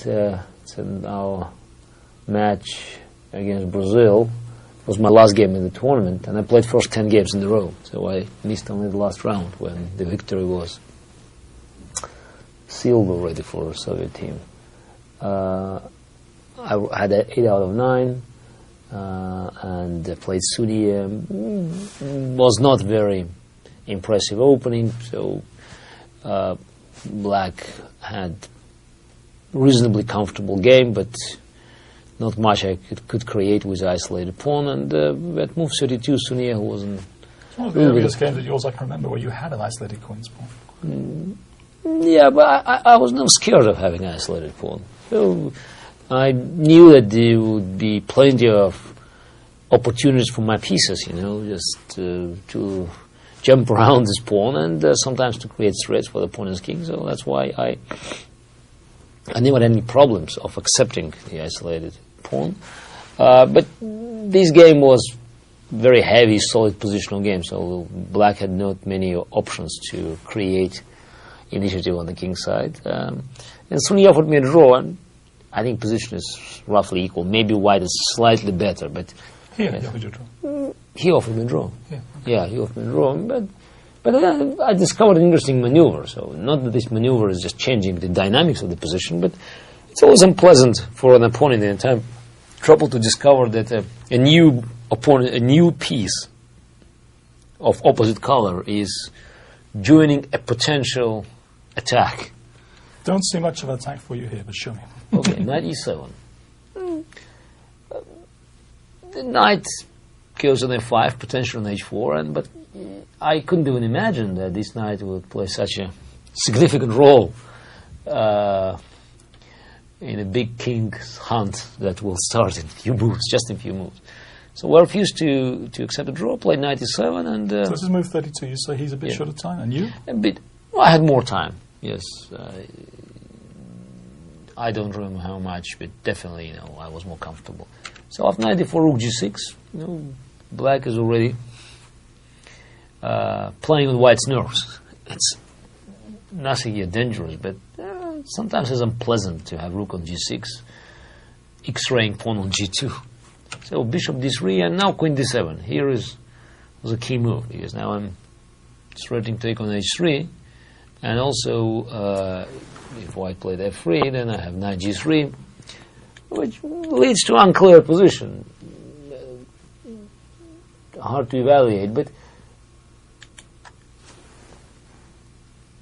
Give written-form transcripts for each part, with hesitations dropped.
It's in our match against Brazil. It was my last game in the tournament, and I played first 10 games in a row. So I missed only the last round when the victory was sealed already for the Soviet team. I had an 8 out of 9, and played Sunye. Was not very impressive opening, so Black had reasonably comfortable game, but not much I could create with isolated pawn. And at move 32, Sunye, who wasn't... It's one of the earliest games of yours I can remember where you had an isolated queen's pawn. Yeah, but I was not scared of having isolated pawn. So I knew that there would be plenty of opportunities for my pieces, just to jump around this pawn and sometimes to create threats for the opponent's king. So that's why I never had any problems of accepting the isolated pawn. But this game was very heavy, solid positional game, so Black had not many options to create initiative on the king side. And Sunye offered me a draw, and I think position is roughly equal. Maybe white is slightly better, but... He offered you a draw. He offered me a draw. Yeah, okay. Yeah, he offered me a draw, but I discovered an interesting maneuver. So not that this maneuver is just changing the dynamics of the position, but it's always unpleasant for an opponent in time trouble to discover that a new opponent, a new piece of opposite color is joining a potential attack. Don't see much of an attack for you here, but show me. Okay, knight e7. The knight goes on f5, potentially on h4, but I couldn't even imagine that this knight would play such a significant role in a big king's hunt that will start in a few moves, just in a few moves. So I refused to accept a draw, played knight e7, and... so this is move 32, you say he's a bit short of time, and you? A bit. Well, I had more time, yes. I don't remember how much, but definitely, I was more comfortable. So after knight e4, rook g6, Black is already playing with white's nerves. It's nothing yet dangerous, but sometimes it's unpleasant to have rook on g6, x-raying pawn on g2. So bishop d3, and now queen d7. Here was a key move, because now I'm threatening to take on h3, and also if white played f3, then I have knight g3, which leads to unclear position. Hard to evaluate, but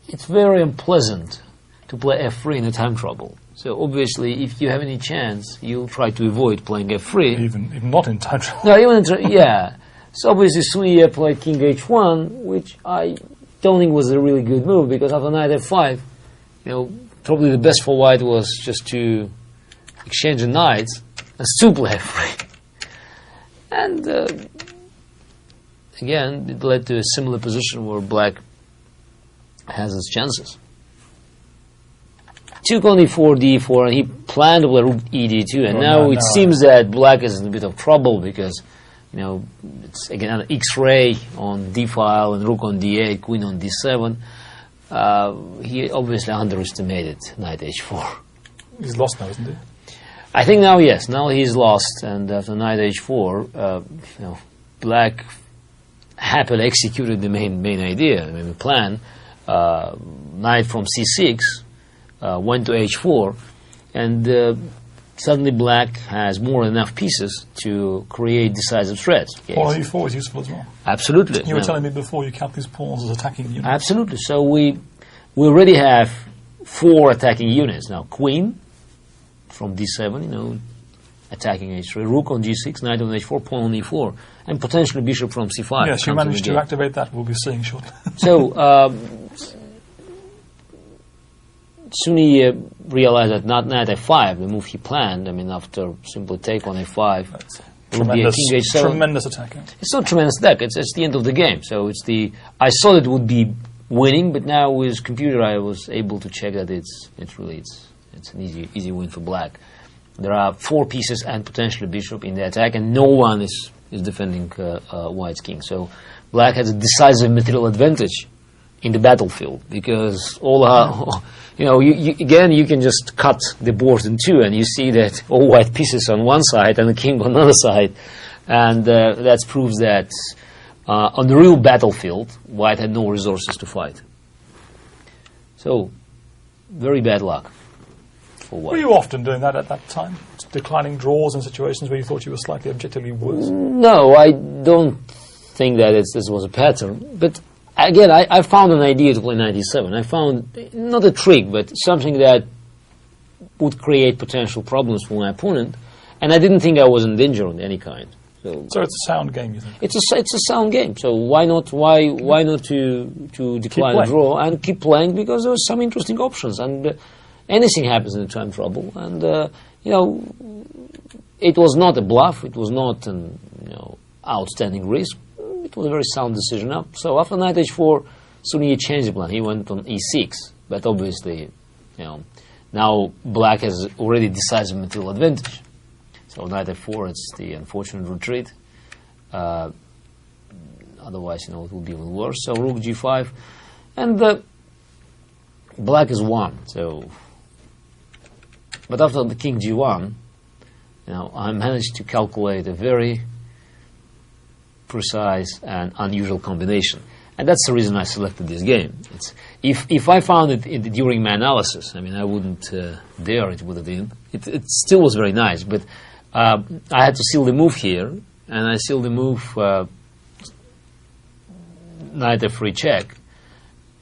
it's very unpleasant to play f3 in a time trouble. So obviously, if you have any chance, you'll try to avoid playing f3. Even not in time trouble. No, even yeah. So obviously, Sunye played king h1, which I don't think was a really good move, because after knight f5, probably the best for white was just to exchange the knights and still play f3. And again, it led to a similar position where Black has its chances. Took on e4, d4, and he planned to play rook ed2, and now it seems that Black is in a bit of trouble because, it's again an X-ray on d file and rook on d8, queen on d7. He obviously underestimated knight h4. He's lost now, isn't he? I think now, yes. Now he's lost, and after knight h4, Black happily executed the main idea, the main plan. Knight from c6 went to h4, and suddenly Black has more than enough pieces to create decisive threats. Yes. Pawn e4 is useful as well. Absolutely. You were telling me before you count these pawns as attacking units. Absolutely. So we already have 4 attacking units now. Queen from d7, attacking h3, rook on g6, knight on h4, pawn on e4, and potentially bishop from c5. Yes, you managed to activate that. We'll be seeing shortly. So Sunye realized that not knight f5, the move he planned. After simple take on f5, would be a king h7. Tremendous attack. It's not tremendous attack. It's the end of the game. So I thought it would be winning, but now with computer I was able to check that it's an easy win for Black. There are 4 pieces and potentially bishop in the attack, and no one is defending White's king. So Black has a decisive material advantage in the battlefield, because you can just cut the board in two, and you see that all white pieces on one side and the king on another side, and that proves that on the real battlefield, white had no resources to fight. So, very bad luck for white. Were you often doing that at that time? Declining draws in situations where you thought you were slightly objectively worse? No, I don't think that this was a pattern. But again, I found an idea to play 97. I found not a trick, but something that would create potential problems for my opponent. And I didn't think I was in danger of any kind. So it's a sound game, you think? It's a sound game. So why not to decline a draw and keep playing, because there are some interesting options, and anything happens in the time trouble. And it was not a bluff. It was not an outstanding risk. It was a very sound decision. So after knight h4, Sunye changed the plan. He went on e6, but obviously, now black has already decisive material advantage. So knight f4, it's the unfortunate retreat. Otherwise, it would be even worse. So rook g5, and black is won. So, but after the king g1, I managed to calculate a very precise and unusual combination, and that's the reason I selected this game. If I found it during my analysis, I wouldn't dare. It would have been. It still was very nice, but. I had to seal the move here, and I sealed the move knight f3 check,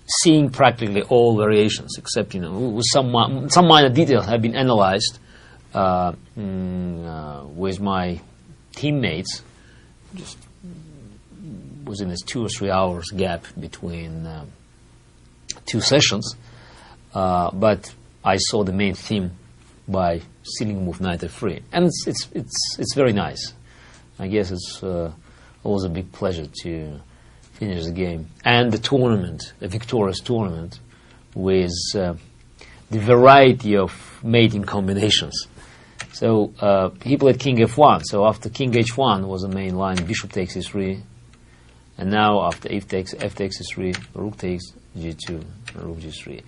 seeing practically all variations, except with some minor details have been analyzed with my teammates, just within this 2 or 3 hours gap between two sessions. But I saw the main theme by sealing move knight f3, and it's very nice. I guess it's always a big pleasure to finish the game and the tournament, a victorious tournament, with the variety of mating combinations. So he played king f1. So after king h1 was the main line, bishop takes e3, and now after f takes e3, rook takes g2, rook g3.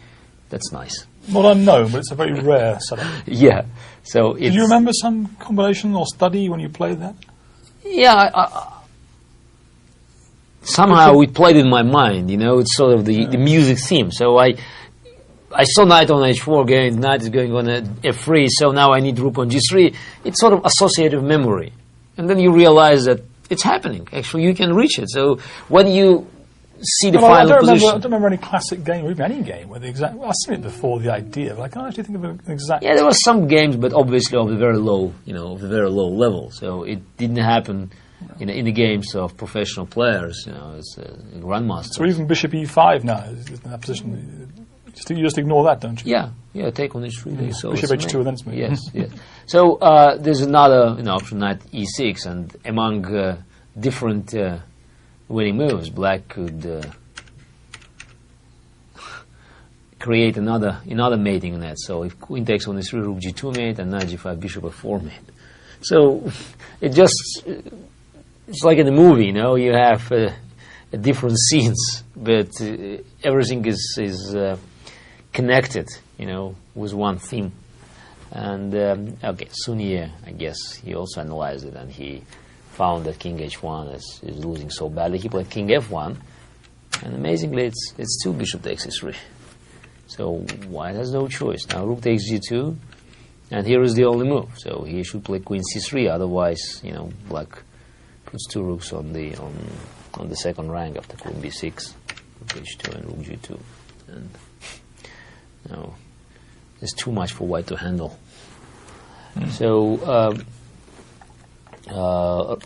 That's nice. Not unknown, but it's a very rare setup. Yeah. So do you remember some combination or study when you played that? Yeah. Somehow we played in my mind. It's sort of the music theme. So I saw knight on h4 going, knight is going on f3. So now I need rook on g3. It's sort of associative memory, and then you realize that it's happening. Actually, you can reach it. So when you see the final position. I don't remember any classic game, or even any game, where the exact. I've seen it before, the idea, but I can't actually think of an exact. Yeah, there were some games, but obviously of the very low, of the very low level. So it didn't happen in the games of professional players, as grandmasters. So even bishop e5 now is in that position. You just ignore that, don't you? Yeah. Take on h3. So bishop h2 and then smooth. Yes. So there's another option, knight e6, and among different. Winning moves, black could create another mating net. So if queen takes on e3, rook g2 mate, and knight g5, bishop f4 mate. So it's like in the movie, you have different scenes, but everything is connected, with one theme. And Sunye, I guess he also analyzed it, and he found that king h1 is losing so badly. He played king f1, and amazingly it's still bishop takes e3. So white has no choice. Now rook takes g2, and here is the only move. So he should play queen c3, otherwise, black puts two rooks on the second rank after queen b6, rook h2 and rook g2. And there's too much for white to handle. So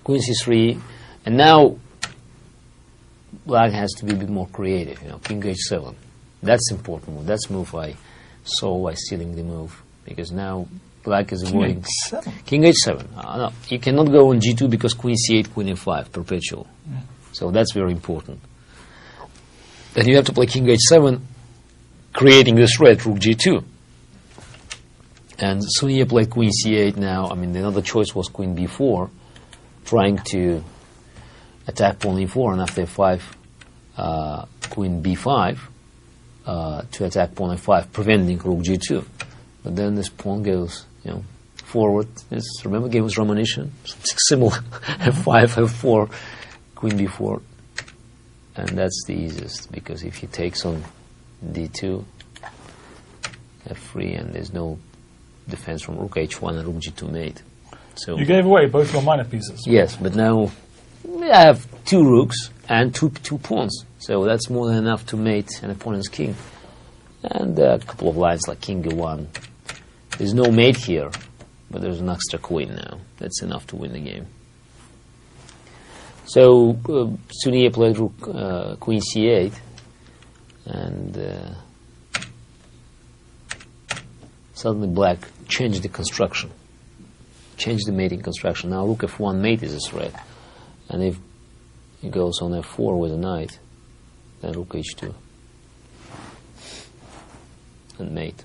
queen c3, and now black has to be a bit more creative. King h7. That's important move. That's move I saw by stealing the move, because now black is avoiding king h7. No, you cannot go on g2 because queen c8, queen f5, perpetual. So that's very important. Then you have to play king h7, creating this threat, rook g2. And Sunye played queen c8 now. The other choice was queen b4, trying to attack pawn e4, and after f5, queen b5 to attack pawn f5, preventing rook g2. But then this pawn goes, forward. Remember, game was Romanician, similar. f5, f4, queen b4, and that's the easiest, because if he takes on d2, f3, and there's no defense from rook h1 and rook g2 mate. So you gave away both your minor pieces. Yes, but now I have 2 rooks and two pawns, so that's more than enough to mate an opponent's king. And a couple of lines like king e1. There's no mate here, but there's an extra queen now. That's enough to win the game. So Sunye played rook queen c8, and suddenly black changed the construction, changed the mating construction. Now rook f1 mate is a threat, and if he goes on f4 with a knight, then rook h2 and mate.